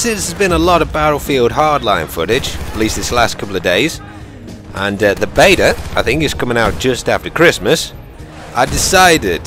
There's been a lot of Battlefield Hardline footage, at least this last couple of days. And the beta, I think, is coming out just after Christmas. I decided,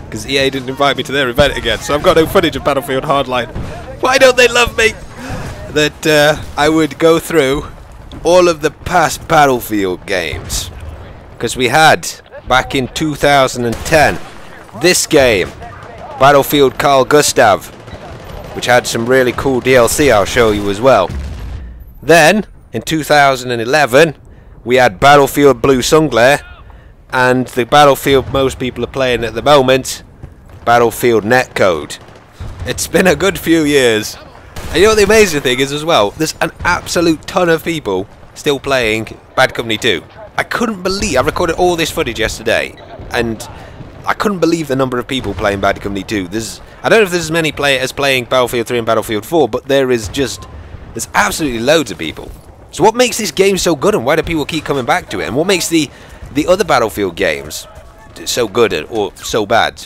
because EA didn't invite me to their event again, so I've got no footage of Battlefield Hardline. Why don't they love me? That I would go through all of the past Battlefield games. Because we had, back in 2010, this game, Battlefield Carl Gustav, which had some really cool DLC I'll show you as well. Then, in 2011, we had Battlefield Blue Sunglare, and the Battlefield most people are playing at the moment, Battlefield Netcode. It's been a good few years. And you know what the amazing thing is as well? There's an absolute ton of people still playing Bad Company 2. I couldn't believe, I recorded all this footage yesterday, and I couldn't believe the number of people playing Bad Company 2. I don't know if there's as many players playing Battlefield 3 and Battlefield 4, but there's absolutely loads of people. So what makes this game so good, and why do people keep coming back to it? And what makes the other Battlefield games so good or so bad?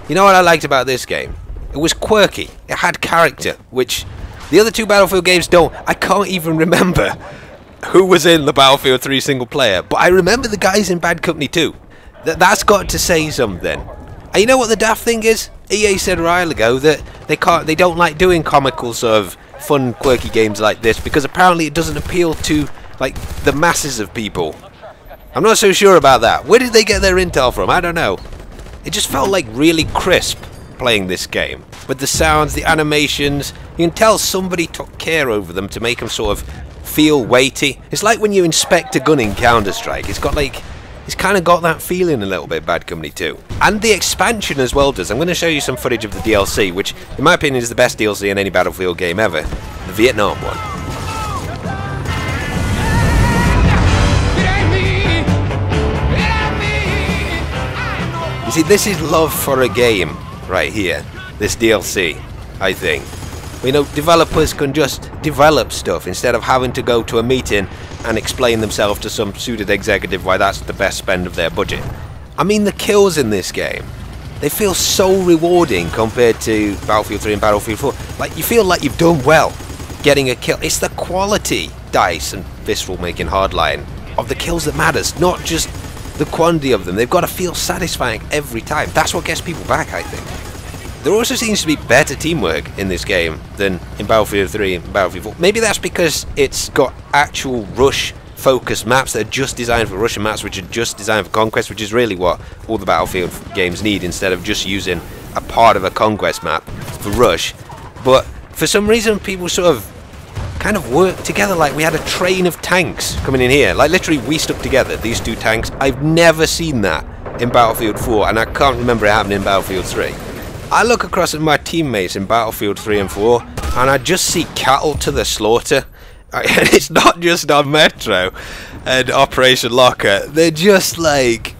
You know what I liked about this game? It was quirky. It had character, which the other two Battlefield games don't. I can't even remember who was in the Battlefield 3 single player, but I remember the guys in Bad Company 2. That's got to say something. And you know what the daft thing is? EA said a while ago that they don't like doing comical sort of fun, quirky games like this because apparently it doesn't appeal to like the masses of people. I'm not so sure about that. Where did they get their intel from? I don't know. It just felt like really crisp playing this game. With the sounds, the animations, you can tell somebody took care over them to make them sort of feel weighty. It's like when you inspect a gun in Counter-Strike. It's kind of got that feeling a little bit, Bad Company 2. And the expansion as well does. I'm going to show you some footage of the DLC, which in my opinion is the best DLC in any Battlefield game ever. The Vietnam one. You see, this is love for a game right here. This DLC, I think. You know, developers can just develop stuff instead of having to go to a meeting and explain themselves to some suited executive why that's the best spend of their budget. I mean, the kills in this game, they feel so rewarding compared to Battlefield 3 and Battlefield 4. Like, you feel like you've done well getting a kill. It's the quality, DICE and Visceral making Hardline, of the kills that matters, not just the quantity of them. They've got to feel satisfying every time. That's what gets people back, I think. There also seems to be better teamwork in this game than in Battlefield 3 and Battlefield 4. Maybe that's because it's got actual rush-focused maps that are just designed for Russian maps, which are just designed for Conquest, which is really what all the Battlefield games need, instead of just using a part of a Conquest map for Rush. But for some reason, people sort of kind of work together. Like, we had a train of tanks coming in here. Like, literally, we stuck together, these two tanks. I've never seen that in Battlefield 4, and I can't remember it happening in Battlefield 3. I look across at my teammates in Battlefield 3 and 4, and I just see cattle to the slaughter. And it's not just on Metro and Operation Locker. They're just like...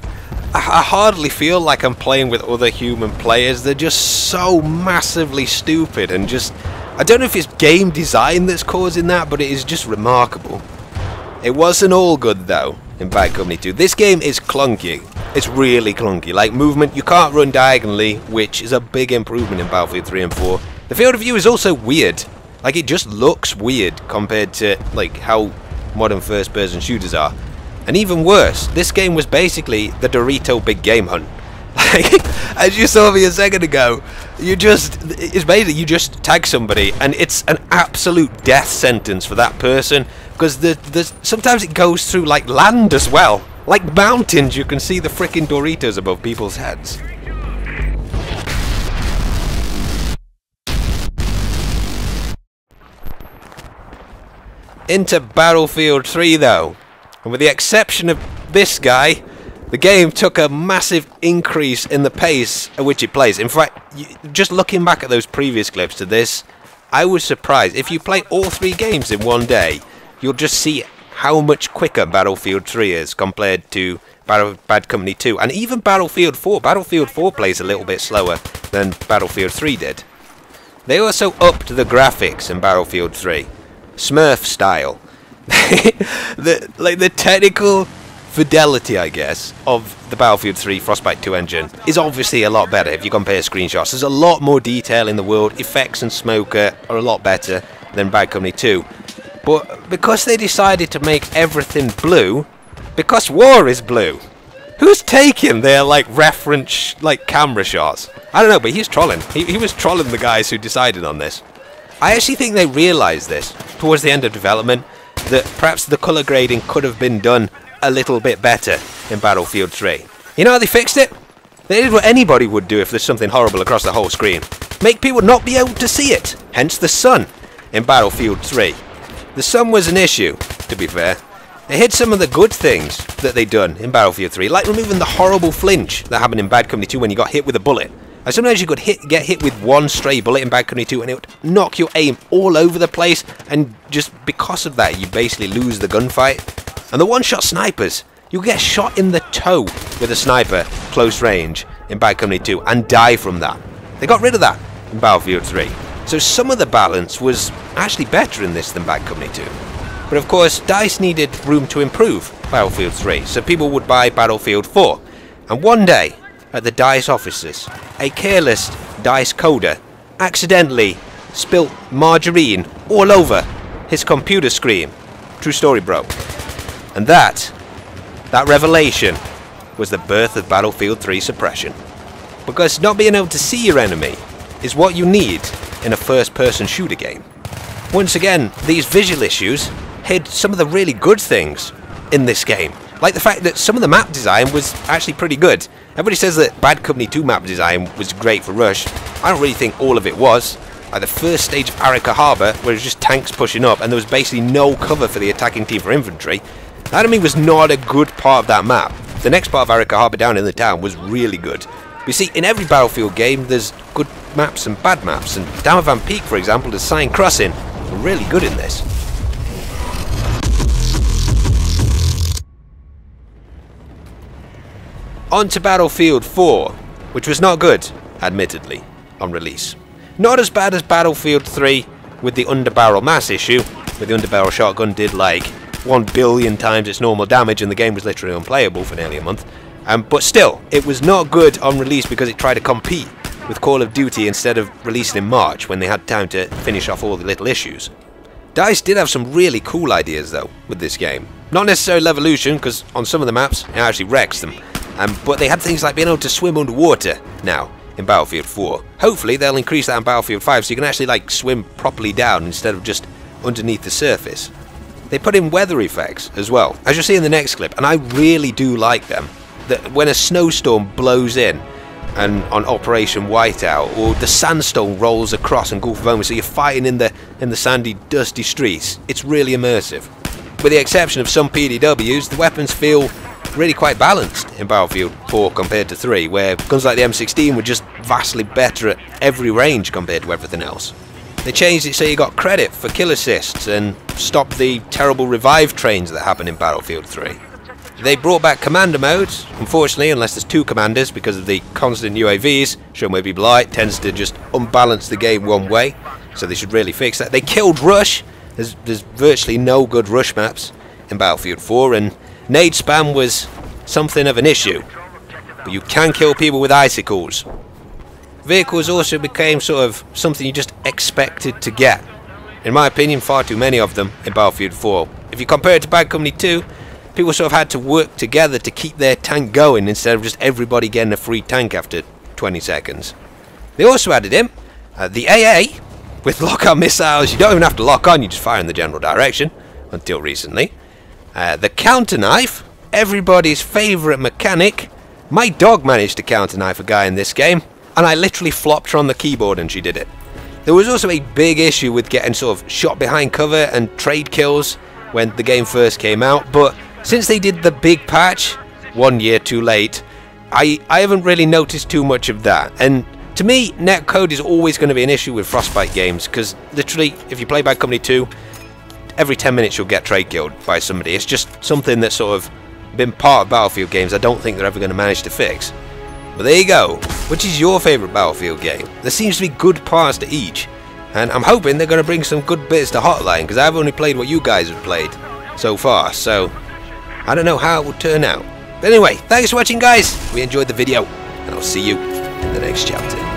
I hardly feel like I'm playing with other human players. They're just so massively stupid and just... I don't know if it's game design that's causing that, but it is just remarkable. It wasn't all good, though, in Bad Company 2. This game is clunky. It's really clunky. Like, movement, you can't run diagonally, which is a big improvement in Battlefield 3 and 4. The field of view is also weird. Like, it just looks weird compared to, like, how modern first-person shooters are. And even worse, this game was basically the Dorito Big Game Hunt. Like, as you saw me a second ago, it's basically you just tag somebody, and it's an absolute death sentence for that person, because sometimes it goes through, like, land as well. Like mountains, you can see the frickin' Doritos above people's heads. Into Battlefield 3 though, and with the exception of this guy, the game took a massive increase in the pace at which it plays. In fact, just looking back at those previous clips to this, I was surprised. If you play all three games in one day, you'll just see how much quicker Battlefield 3 is compared to Bad Company 2. And even Battlefield 4. Battlefield 4 plays a little bit slower than Battlefield 3 did. They also upped the graphics in Battlefield 3. Smurf style. the technical fidelity, I guess, of the Battlefield 3 Frostbite 2 engine is obviously a lot better if you compare screenshots. There's a lot more detail in the world. Effects and smoke are a lot better. than Bad Company 2. But because they decided to make everything blue, because war is blue, who's taking their, like, reference, like, camera shots? I don't know, but he's trolling. He was trolling the guys who decided on this. I actually think they realised this towards the end of development, that perhaps the colour grading could have been done a little bit better in Battlefield 3. You know how they fixed it? They did what anybody would do if there's something horrible across the whole screen. Make people not be able to see it. Hence the sun in Battlefield 3. The sun was an issue, to be fair. It hid some of the good things that they'd done in Battlefield 3, like removing the horrible flinch that happened in Bad Company 2 when you got hit with a bullet. And sometimes you could get hit with one stray bullet in Bad Company 2 and it would knock your aim all over the place, and just because of that you basically lose the gunfight. And the one-shot snipers, you get shot in the toe with a sniper close range in Bad Company 2 and die from that. They got rid of that in Battlefield 3. So some of the balance was actually better in this than Bad Company 2. But of course, DICE needed room to improve Battlefield 3, so people would buy Battlefield 4. And one day, at the DICE offices, a careless DICE coder accidentally spilt margarine all over his computer screen. True story, bro. And that revelation was the birth of Battlefield 3 suppression. Because not being able to see your enemy is what you need in a first-person shooter game. Once again, these visual issues hid some of the really good things in this game. Like the fact that some of the map design was actually pretty good. Everybody says that Bad Company 2 map design was great for Rush. I don't really think all of it was. Like the first stage of Arica Harbour, where it was just tanks pushing up and there was basically no cover for the attacking team for infantry, that to me was not a good part of that map. The next part of Arica Harbour down in the town was really good. But you see, in every Battlefield game there's good maps and bad maps, and down at Van Peak, for example, the Sign Crossing were really good in this. On to Battlefield 4, which was not good, admittedly, on release. Not as bad as Battlefield 3 with the underbarrel mass issue, where the underbarrel shotgun did like 1 billion times its normal damage and the game was literally unplayable for nearly a month. But still, it was not good on release because it tried to compete with Call of Duty instead of releasing in March when they had time to finish off all the little issues. DICE did have some really cool ideas though with this game. Not necessarily Levolution, because on some of the maps it actually wrecks them. But they had things like being able to swim underwater now in Battlefield 4. Hopefully they'll increase that in Battlefield 5 so you can actually like swim properly down instead of just underneath the surface. They put in weather effects as well, as you'll see in the next clip, and I really do like them. That when a snowstorm blows in and on Operation Whiteout, or the sandstorm rolls across in Gulf of Oman, so you're fighting in the sandy, dusty streets, it's really immersive. With the exception of some PDWs, the weapons feel really quite balanced in Battlefield 4 compared to 3, where guns like the M16 were just vastly better at every range compared to everything else. They changed it so you got credit for kill assists and stopped the terrible revive trains that happened in Battlefield 3. They brought back commander modes, unfortunately, unless there's 2 commanders because of the constant UAVs. Show where people are, it tends to just unbalance the game one way, so they should really fix that. They killed Rush. There's virtually no good Rush maps in Battlefield 4, and nade spam was something of an issue, but you can kill people with icicles. Vehicles also became sort of something you just expected to get. In my opinion, far too many of them in Battlefield 4. If you compare it to Bad Company 2, people sort of had to work together to keep their tank going instead of just everybody getting a free tank after 20 seconds. They also added in the AA with lock-on missiles. You don't even have to lock on, you just fire in the general direction, until recently. The counter knife, everybody's favourite mechanic. My dog managed to counter knife a guy in this game, and I literally flopped her on the keyboard and she did it. There was also a big issue with getting sort of shot behind cover and trade kills when the game first came out, but since they did the big patch, 1 year too late, I haven't really noticed too much of that. And to me, netcode is always going to be an issue with Frostbite games, because literally, if you play Bad Company 2, every 10 minutes you'll get trade killed by somebody. It's just something that's sort of been part of Battlefield games I don't think they're ever going to manage to fix. But there you go. Which is your favourite Battlefield game? There seems to be good parts to each, and I'm hoping they're going to bring some good bits to Hotline, because I've only played what you guys have played so far, so I don't know how it will turn out. But anyway, thanks for watching guys. We enjoyed the video, and I'll see you in the next chapter.